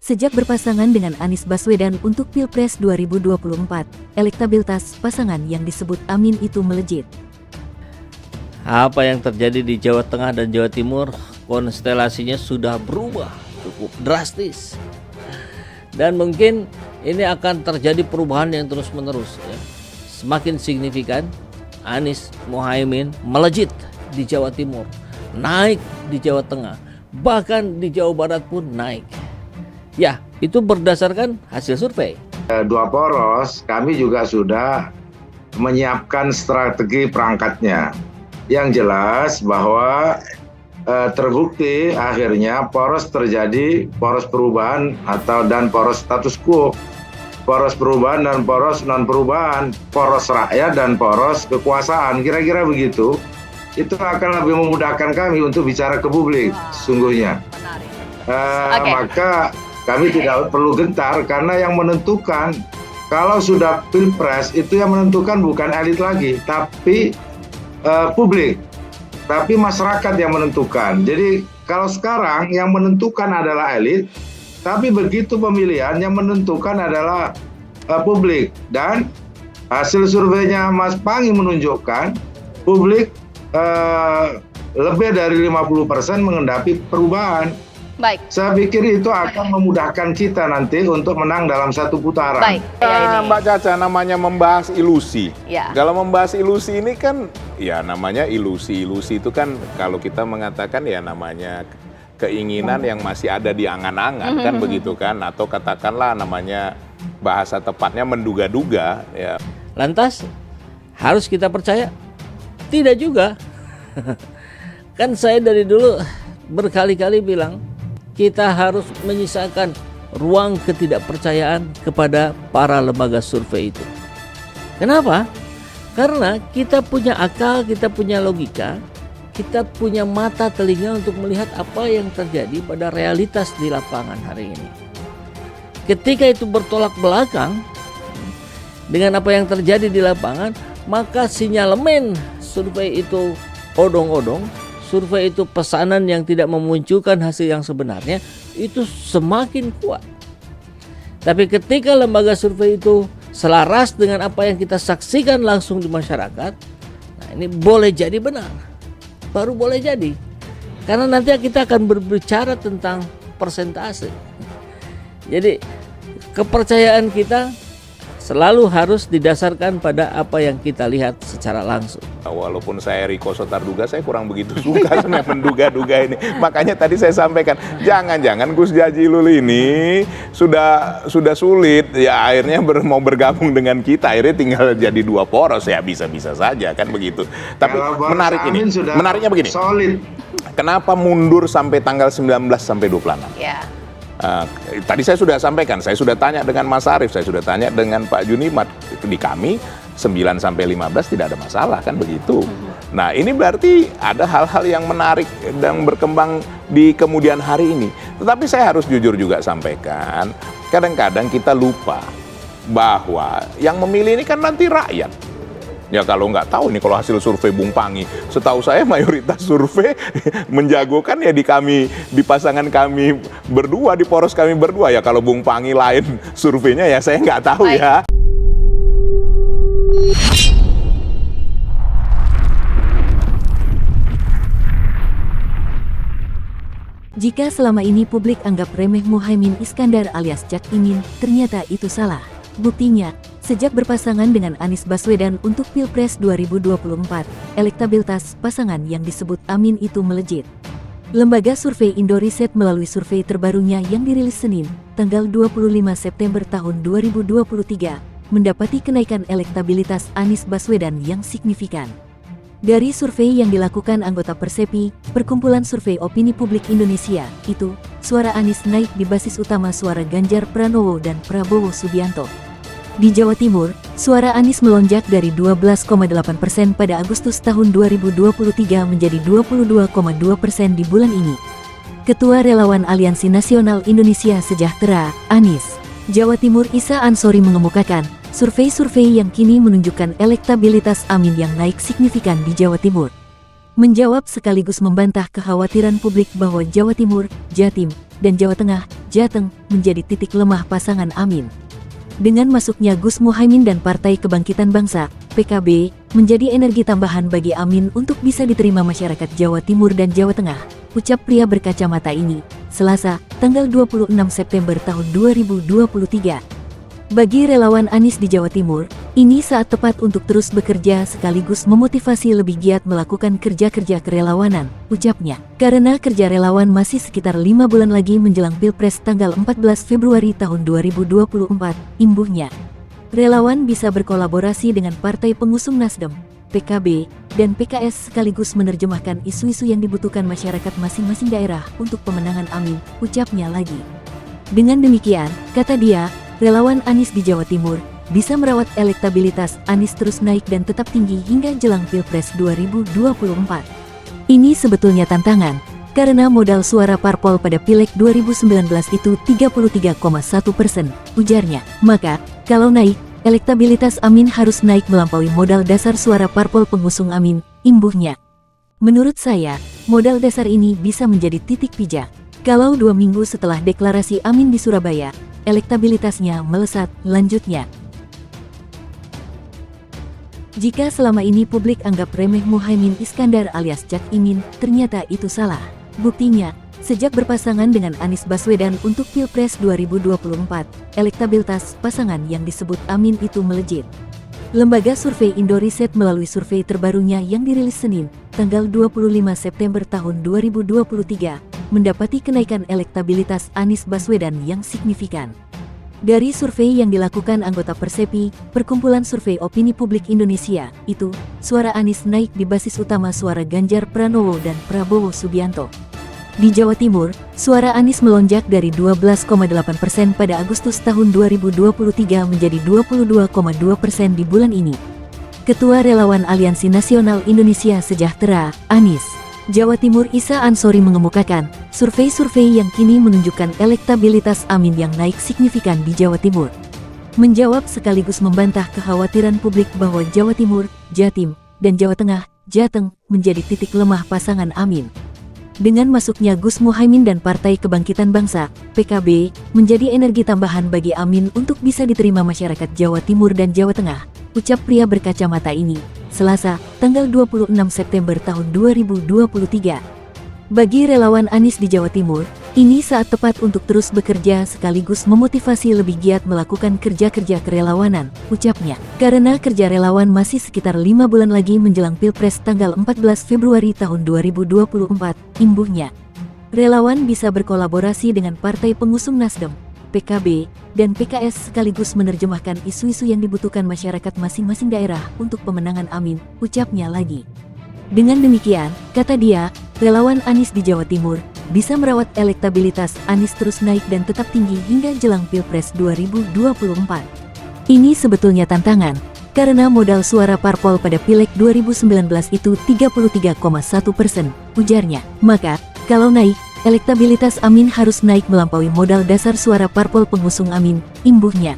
Sejak berpasangan dengan Anies Baswedan untuk Pilpres 2024, elektabilitas pasangan yang disebut Amin itu melejit. Apa yang terjadi di Jawa Tengah dan Jawa Timur, konstelasinya sudah berubah cukup drastis. Dan mungkin ini akan terjadi perubahan yang terus-menerus ya. Semakin signifikan, Anies Mohaimin melejit di Jawa Timur, naik di Jawa Tengah, bahkan di Jawa Barat pun naik. Ya, itu berdasarkan hasil survei. Dua poros, kami juga sudah menyiapkan strategi perangkatnya. Yang jelas bahwa terbukti akhirnya poros terjadi, poros perubahan dan poros status quo, poros perubahan dan poros non perubahan, poros rakyat dan poros kekuasaan, kira-kira begitu. Itu akan lebih memudahkan kami untuk bicara ke publik, sesungguhnya. Maka kami tidak perlu gentar karena yang menentukan kalau sudah pilpres itu yang menentukan bukan elit lagi, tapi publik, tapi masyarakat yang menentukan. Jadi kalau sekarang yang menentukan adalah elit, tapi begitu pemilihan yang menentukan adalah publik. Dan hasil surveinya Mas Pangi menunjukkan publik lebih dari 50% mengendaki perubahan. Baik. Saya pikir itu akan memudahkan kita nanti untuk menang dalam satu putaran. Baik. Mbak Caca, namanya membahas ilusi. Ya. Kalau membahas ilusi ini kan, ya namanya ilusi. Ilusi itu kan kalau kita mengatakan ya namanya keinginan yang masih ada di angan-angan, kan begitu kan? Atau katakanlah namanya bahasa tepatnya menduga-duga. Ya. Lantas, harus kita percaya? Tidak juga. Kan saya dari dulu berkali-kali bilang, kita harus menyisakan ruang ketidakpercayaan kepada para lembaga survei itu. Kenapa? Karena kita punya akal, kita punya logika, kita punya mata telinga untuk melihat apa yang terjadi pada realitas di lapangan hari ini. Ketika itu bertolak belakang dengan apa yang terjadi di lapangan, maka sinyalemen survei itu odong-odong, survei itu pesanan yang tidak memunculkan hasil yang sebenarnya, itu semakin kuat. Tapi ketika lembaga survei itu selaras dengan apa yang kita saksikan langsung di masyarakat, nah ini boleh jadi benar, baru boleh jadi. Karena nanti kita akan berbicara tentang persentase. Jadi kepercayaan kita selalu harus didasarkan pada apa yang kita lihat secara langsung. Walaupun saya Riko Sotarduga, saya kurang begitu suka sama menduga-duga ini. Makanya tadi saya sampaikan, jangan-jangan Gus Jazilul ini sudah sulit, ya akhirnya mau bergabung dengan kita, akhirnya tinggal jadi dua poros, ya bisa-bisa saja kan begitu. Tapi menarik ini, menariknya begini. Solid. Kenapa mundur sampai tanggal 19 sampai 26? Ya. Tadi saya sudah sampaikan, saya sudah tanya dengan Mas Arief, saya sudah tanya dengan Pak Junimat, di kami 9 sampai 15 tidak ada masalah kan begitu. Nah ini berarti ada hal-hal yang menarik dan berkembang di kemudian hari ini. Tetapi saya harus jujur juga sampaikan, kadang-kadang kita lupa bahwa yang memilih ini kan nanti rakyat. Ya kalau nggak tahu nih kalau hasil survei Bung Pangi, setahu saya mayoritas survei menjagokan ya di pasangan kami berdua, di poros kami berdua. Ya kalau Bung Pangi lain surveinya ya saya nggak tahu. Baik. Ya. Jika selama ini publik anggap remeh Muhaimin Iskandar alias Cak Imin, ternyata itu salah. Buktinya, sejak berpasangan dengan Anies Baswedan untuk Pilpres 2024, elektabilitas pasangan yang disebut Amin itu melejit. Lembaga survei Indoriset melalui survei terbarunya yang dirilis Senin, tanggal 25 September tahun 2023, mendapati kenaikan elektabilitas Anies Baswedan yang signifikan. Dari survei yang dilakukan anggota Persepi, Perkumpulan Survei Opini Publik Indonesia, itu, suara Anies naik di basis utama suara Ganjar Pranowo dan Prabowo Subianto. Di Jawa Timur, suara Anies melonjak dari 12,8% pada Agustus tahun 2023 menjadi 22,2% di bulan ini. Ketua Relawan Aliansi Nasional Indonesia Sejahtera, Anies, Jawa Timur Isa Ansori mengemukakan, survei-survei yang kini menunjukkan elektabilitas Amin yang naik signifikan di Jawa Timur. Menjawab sekaligus membantah kekhawatiran publik bahwa Jawa Timur, Jatim, dan Jawa Tengah Jateng menjadi titik lemah pasangan Amin. Dengan masuknya Gus Muhaimin dan Partai Kebangkitan Bangsa, PKB, menjadi energi tambahan bagi Amin untuk bisa diterima masyarakat Jawa Timur dan Jawa Tengah, ucap pria berkacamata ini, Selasa, tanggal 26 September tahun 2023. Bagi relawan Anies di Jawa Timur, ini saat tepat untuk terus bekerja sekaligus memotivasi lebih giat melakukan kerja-kerja kerelawanan, ucapnya. Karena kerja relawan masih sekitar 5 bulan lagi menjelang Pilpres tanggal 14 Februari tahun 2024, imbuhnya. Relawan bisa berkolaborasi dengan partai pengusung Nasdem, PKB, dan PKS sekaligus menerjemahkan isu-isu yang dibutuhkan masyarakat masing-masing daerah untuk pemenangan Amin, ucapnya lagi. Dengan demikian, kata dia, relawan Anies di Jawa Timur bisa merawat elektabilitas Anies terus naik dan tetap tinggi hingga jelang Pilpres 2024. Ini sebetulnya tantangan, karena modal suara parpol pada Pileg 2019 itu 33,1%, ujarnya. Maka, kalau naik, elektabilitas Amin harus naik melampaui modal dasar suara parpol pengusung Amin, imbuhnya. Menurut saya, modal dasar ini bisa menjadi titik pijak. Kalau 2 minggu setelah deklarasi Amin di Surabaya, elektabilitasnya melesat, lanjutnya. Jika selama ini publik anggap remeh Muhaimin Iskandar alias Cak Imin, ternyata itu salah. Buktinya, sejak berpasangan dengan Anies Baswedan untuk Pilpres 2024, elektabilitas pasangan yang disebut Amin itu melejit. Lembaga survei Indoriset melalui survei terbarunya yang dirilis Senin, tanggal 25 September tahun 2023, mendapati kenaikan elektabilitas Anies Baswedan yang signifikan. Dari survei yang dilakukan anggota Persepi, Perkumpulan Survei Opini Publik Indonesia, itu, suara Anies naik di basis utama suara Ganjar Pranowo dan Prabowo Subianto. Di Jawa Timur, suara Anies melonjak dari 12,8% pada Agustus tahun 2023 menjadi 22,2% di bulan ini. Ketua Relawan Aliansi Nasional Indonesia Sejahtera, Anies Jawa Timur Isa Ansori mengemukakan, survei-survei yang kini menunjukkan elektabilitas Amin yang naik signifikan di Jawa Timur. Menjawab sekaligus membantah kekhawatiran publik bahwa Jawa Timur, Jatim, dan Jawa Tengah, Jateng, menjadi titik lemah pasangan Amin. Dengan masuknya Gus Muhaimin dan Partai Kebangkitan Bangsa, PKB, menjadi energi tambahan bagi Amin untuk bisa diterima masyarakat Jawa Timur dan Jawa Tengah, ucap pria berkacamata ini, Selasa, tanggal 26 September tahun 2023. Bagi relawan Anies di Jawa Timur, ini saat tepat untuk terus bekerja sekaligus memotivasi lebih giat melakukan kerja-kerja kerelawanan, ucapnya. Karena kerja relawan masih sekitar 5 bulan lagi menjelang Pilpres tanggal 14 Februari tahun 2024, imbuhnya. Relawan bisa berkolaborasi dengan partai pengusung Nasdem, PKB, dan PKS sekaligus menerjemahkan isu-isu yang dibutuhkan masyarakat masing-masing daerah untuk pemenangan Amin, ucapnya lagi. Dengan demikian, kata dia, relawan Anies di Jawa Timur bisa merawat elektabilitas Anies terus naik dan tetap tinggi hingga jelang Pilpres 2024. Ini sebetulnya tantangan, karena modal suara parpol pada Pileg 2019 itu 33,1%, ujarnya. Maka, kalau naik, elektabilitas Amin harus naik melampaui modal dasar suara parpol pengusung Amin, imbuhnya.